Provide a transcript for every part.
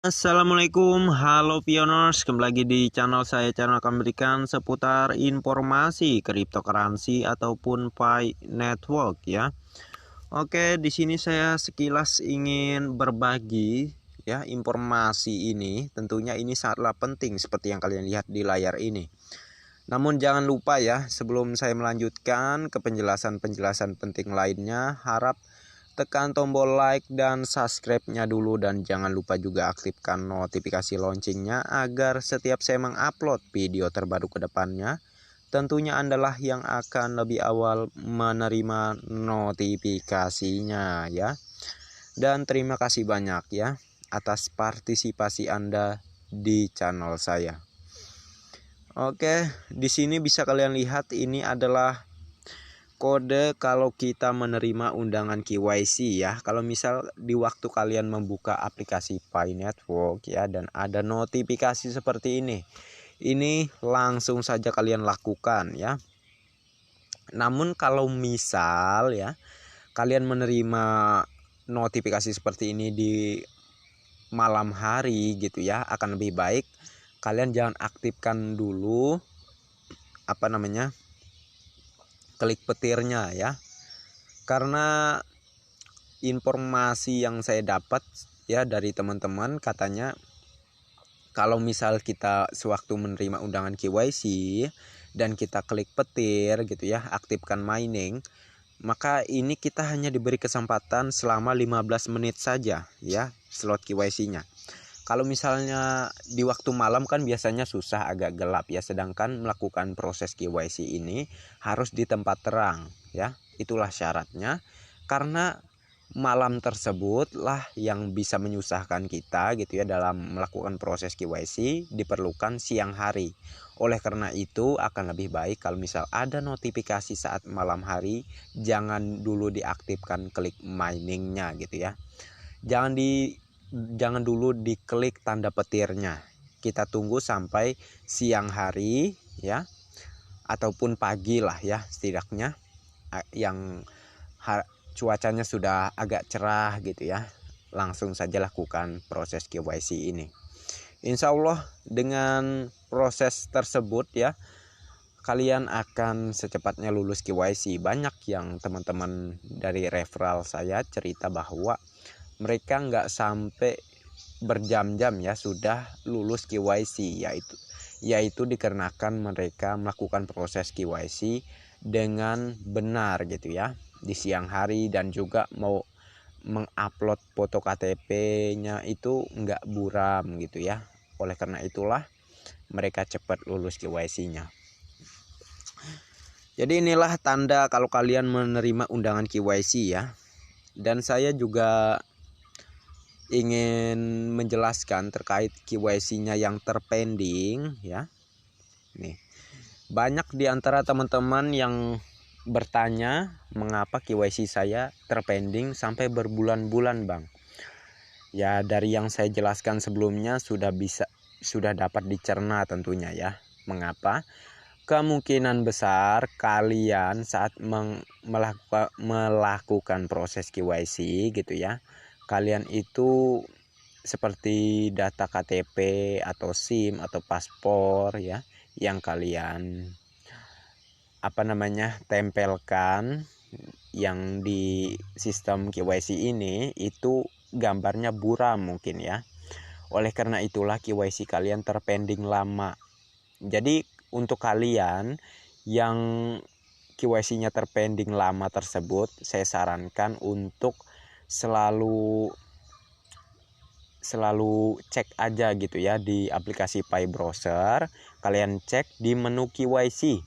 Assalamualaikum, halo pioners, kembali lagi di channel saya. Channel akan memberikan seputar informasi cryptocurrency ataupun Pi Network ya. Oke, di sini saya sekilas ingin berbagi ya informasi ini. Tentunya ini sangatlah penting seperti yang kalian lihat di layar ini. Namun jangan lupa ya, sebelum saya melanjutkan ke penjelasan-penjelasan penting lainnya, harap tekan tombol like dan subscribe-nya dulu, dan jangan lupa juga aktifkan notifikasi loncengnya agar setiap saya mengupload video terbaru ke depannya, tentunya Andalah yang akan lebih awal menerima notifikasinya ya. Dan terima kasih banyak ya atas partisipasi Anda di channel saya. Oke, di sini bisa kalian lihat ini adalah kode kalau kita menerima undangan KYC ya. Kalau misal di waktu kalian membuka aplikasi Pi Network ya dan ada notifikasi seperti ini langsung saja kalian lakukan ya. Namun kalau misal ya kalian menerima notifikasi seperti ini di malam hari gitu ya, akan lebih baik kalian jangan aktifkan dulu klik petirnya ya. Karena informasi yang saya dapat ya dari teman-teman, katanya kalau misal kita sewaktu menerima undangan KYC dan kita klik petir gitu ya, aktifkan mining, maka ini kita hanya diberi kesempatan selama 15 menit saja ya slot KYC-nya. Kalau misalnya di waktu malam kan biasanya susah, agak gelap ya, sedangkan melakukan proses KYC ini harus di tempat terang ya. Itulah syaratnya, karena malam tersebutlah yang bisa menyusahkan kita gitu ya dalam melakukan proses KYC, diperlukan siang hari. Oleh karena itu akan lebih baik kalau misal ada notifikasi saat malam hari, jangan dulu diaktifkan klik miningnya gitu ya. Jangan dulu diklik tanda petirnya. Kita tunggu sampai siang hari ya, ataupun pagi lah ya, setidaknya yang cuacanya sudah agak cerah gitu ya. Langsung saja lakukan proses KYC ini. Insya Allah dengan proses tersebut ya, kalian akan secepatnya lulus KYC. Banyak yang teman-teman dari referral saya cerita bahwa mereka nggak sampai berjam-jam ya sudah lulus KYC, yaitu dikarenakan mereka melakukan proses KYC dengan benar gitu ya di siang hari, dan juga mau mengupload foto KTP-nya itu nggak buram gitu ya. Oleh karena itulah mereka cepat lulus KYC-nya. Jadi inilah tanda kalau kalian menerima undangan KYC ya. Dan saya juga ingin menjelaskan terkait KYC-nya yang terpending ya. Nih, banyak di antara teman-teman yang bertanya mengapa KYC saya terpending sampai berbulan-bulan, Bang. Ya, dari yang saya jelaskan sebelumnya sudah dapat dicerna tentunya ya. Mengapa? Kemungkinan besar kalian saat melakukan proses KYC gitu ya, kalian itu seperti data KTP atau SIM atau paspor ya, yang kalian tempelkan yang di sistem KYC ini itu gambarnya buram mungkin ya. Oleh karena itulah KYC kalian terpending lama. Jadi untuk kalian yang KYC-nya terpending lama tersebut, saya sarankan untuk selalu cek aja gitu ya di aplikasi Pi Browser. Kalian cek di menu KYC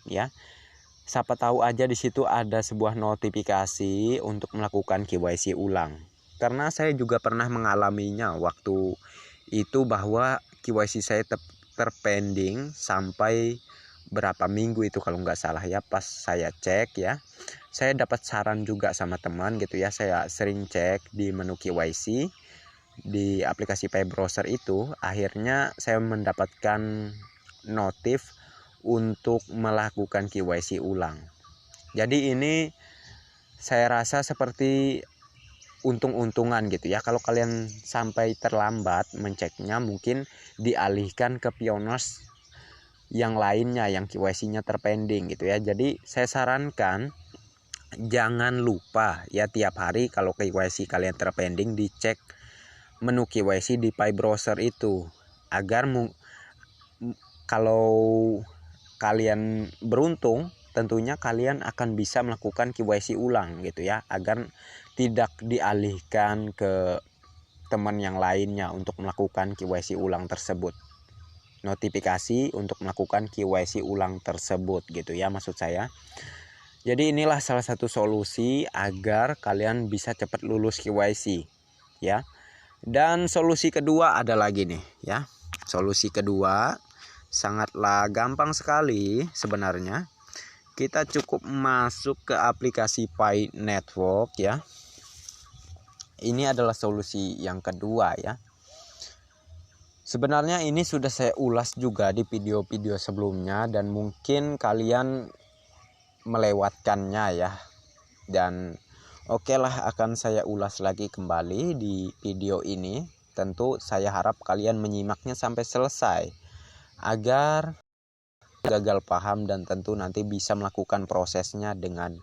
ya. Siapa tahu aja di situ ada sebuah notifikasi untuk melakukan KYC ulang. Karena saya juga pernah mengalaminya waktu itu, bahwa KYC saya terpending sampai berapa minggu itu kalau nggak salah ya. Pas saya cek ya, saya dapat saran juga sama teman gitu ya. Saya sering cek di menu KYC di aplikasi Pi Browser itu, akhirnya saya mendapatkan notif untuk melakukan KYC ulang. Jadi ini saya rasa seperti untung-untungan gitu ya. Kalau kalian sampai terlambat menceknya, mungkin dialihkan ke Pioneers yang lainnya yang KYC-nya terpending gitu ya. Jadi saya sarankan jangan lupa ya, tiap hari kalau KYC kalian terpending dicek menu KYC di Pi Browser itu, agar kalau kalian beruntung tentunya kalian akan bisa melakukan KYC ulang gitu ya, agar tidak dialihkan ke teman yang lainnya untuk melakukan KYC ulang tersebut. Notifikasi untuk melakukan KYC ulang tersebut gitu ya maksud saya. Jadi inilah salah satu solusi agar kalian bisa cepat lulus KYC ya. Dan solusi kedua ada lagi nih ya. Solusi kedua sangatlah gampang sekali sebenarnya. Kita cukup masuk ke aplikasi Pi Network ya. Ini adalah solusi yang kedua ya. Sebenarnya ini sudah saya ulas juga di video-video sebelumnya dan mungkin kalian melewatkannya ya. Dan oke lah, akan saya ulas lagi kembali di video ini. Tentu saya harap kalian menyimaknya sampai selesai agar gagal paham dan tentu nanti bisa melakukan prosesnya dengan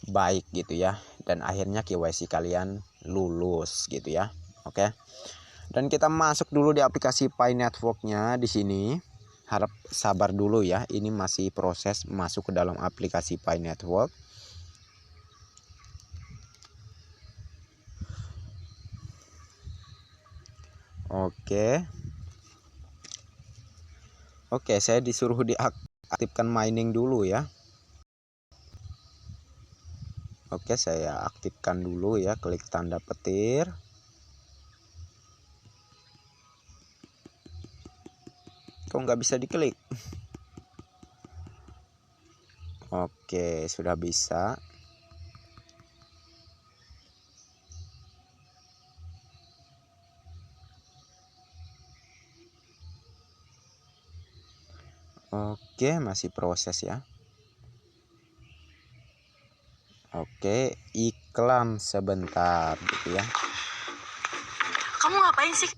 baik gitu ya, dan akhirnya KYC kalian lulus gitu ya. Oke. Dan kita masuk dulu di aplikasi Pi Network-nya di sini. Harap sabar dulu ya, ini masih proses masuk ke dalam aplikasi Pi Network. Oke, saya disuruh diaktifkan mining dulu ya. Oke, saya aktifkan dulu ya, klik tanda petir. Kok nggak bisa diklik? Oke, sudah bisa. Oke, masih proses ya. Oke, iklan sebentar gitu ya. Kamu ngapain sih?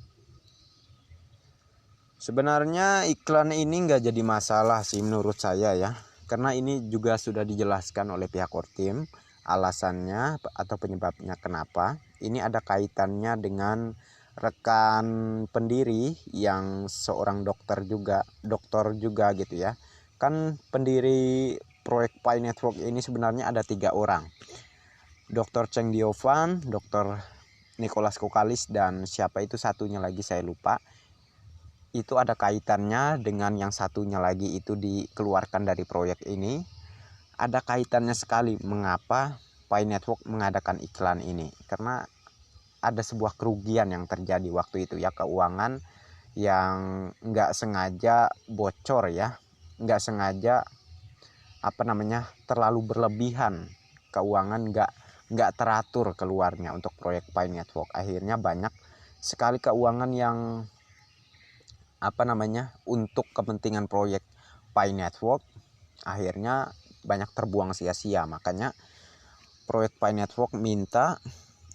Sebenarnya iklan ini nggak jadi masalah sih menurut saya ya. Karena ini juga sudah dijelaskan oleh pihak Kortim alasannya atau penyebabnya kenapa. Ini ada kaitannya dengan rekan pendiri yang seorang dokter juga gitu ya. Kan pendiri proyek Pi Network ini sebenarnya ada 3 orang. Dr. Cheng Diovan, Dr. Nicholas Kokalis, dan siapa itu satunya lagi saya lupa. Itu ada kaitannya dengan yang satunya lagi itu dikeluarkan dari proyek ini. Ada kaitannya sekali mengapa Pi Network mengadakan iklan ini, karena ada sebuah kerugian yang terjadi waktu itu ya, keuangan yang nggak sengaja bocor ya, nggak sengaja terlalu berlebihan, keuangan nggak teratur keluarnya untuk proyek Pi Network. Akhirnya banyak sekali keuangan yang untuk kepentingan proyek Pi Network akhirnya banyak terbuang sia-sia. Makanya proyek Pi Network minta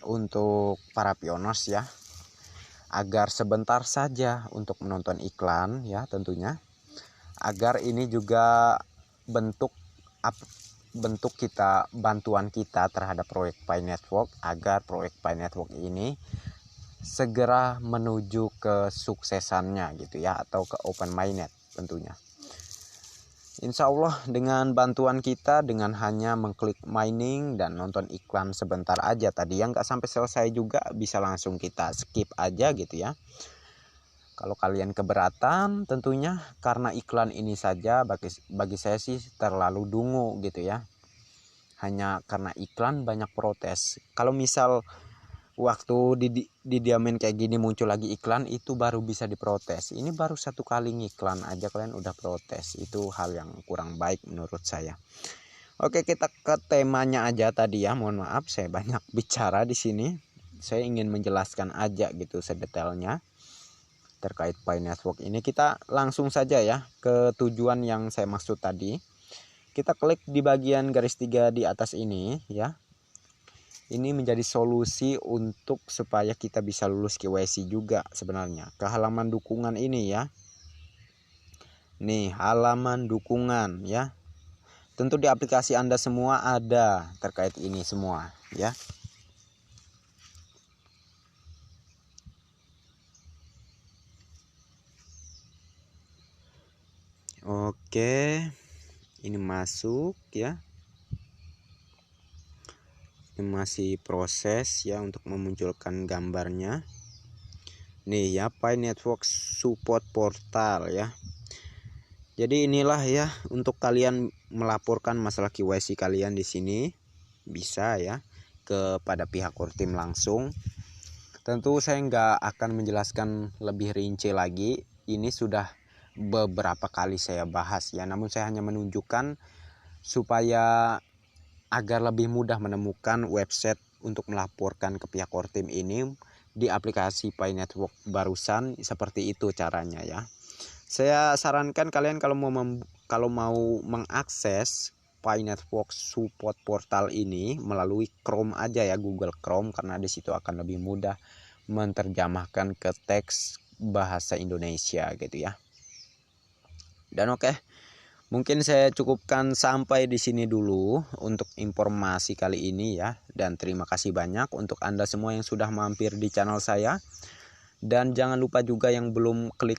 untuk para pioners ya, agar sebentar saja untuk menonton iklan ya tentunya, agar ini juga bentuk bantuan kita terhadap proyek Pi Network, agar proyek Pi Network ini segera menuju ke suksesannya gitu ya, atau ke open mainnet tentunya. Insya Allah dengan bantuan kita, dengan hanya mengklik mining dan nonton iklan sebentar aja tadi yang nggak sampai selesai juga, bisa langsung kita skip aja gitu ya. Kalau kalian keberatan tentunya karena iklan ini saja bagi saya sih terlalu dungu gitu ya. Hanya karena iklan banyak protes. Kalau misal waktu didiamin kayak gini muncul lagi iklan, itu baru bisa diprotes. Ini baru satu kali ngiklan aja kalian udah protes. Itu hal yang kurang baik menurut saya. Oke, kita ke temanya aja tadi ya. Mohon maaf saya banyak bicara di sini. Saya ingin menjelaskan aja gitu sedetailnya terkait Pi Network ini. Kita langsung saja ya ke tujuan yang saya maksud tadi. Kita klik di bagian garis 3 di atas ini ya. ini menjadi solusi untuk supaya kita bisa lulus KYC juga sebenarnya. Ke halaman dukungan ini ya. Nih, halaman dukungan ya. Tentu di aplikasi Anda semua ada terkait ini semua ya. Oke. Ini masuk ya. Ini masih proses ya untuk memunculkan gambarnya. Nih ya, Pi Network Support Portal ya. Jadi inilah ya untuk kalian melaporkan masalah KYC kalian di sini bisa ya kepada pihak Kortim langsung. Tentu saya nggak akan menjelaskan lebih rinci lagi. Ini sudah beberapa kali saya bahas ya. Namun saya hanya menunjukkan supaya agar lebih mudah menemukan website untuk melaporkan ke pihak Kortim ini di aplikasi Pi Network barusan, seperti itu caranya ya. Saya sarankan kalian kalau mau mengakses Pi Network Support Portal ini melalui Chrome aja ya, Google Chrome, karena di situ akan lebih mudah menerjemahkan ke teks bahasa Indonesia gitu ya. Dan oke. Mungkin saya cukupkan sampai di sini dulu untuk informasi kali ini ya. Dan terima kasih banyak untuk Anda semua yang sudah mampir di channel saya. Dan jangan lupa juga yang belum klik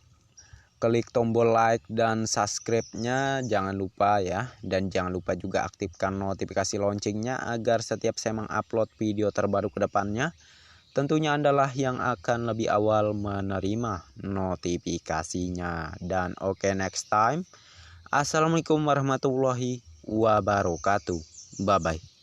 tombol like dan subscribe-nya, jangan lupa ya. Dan jangan lupa juga aktifkan notifikasi loncengnya agar setiap saya mengupload video terbaru ke depannya, tentunya Anda lah yang akan lebih awal menerima notifikasinya. Dan oke, next time. Assalamualaikum warahmatullahi wabarakatuh. Bye bye.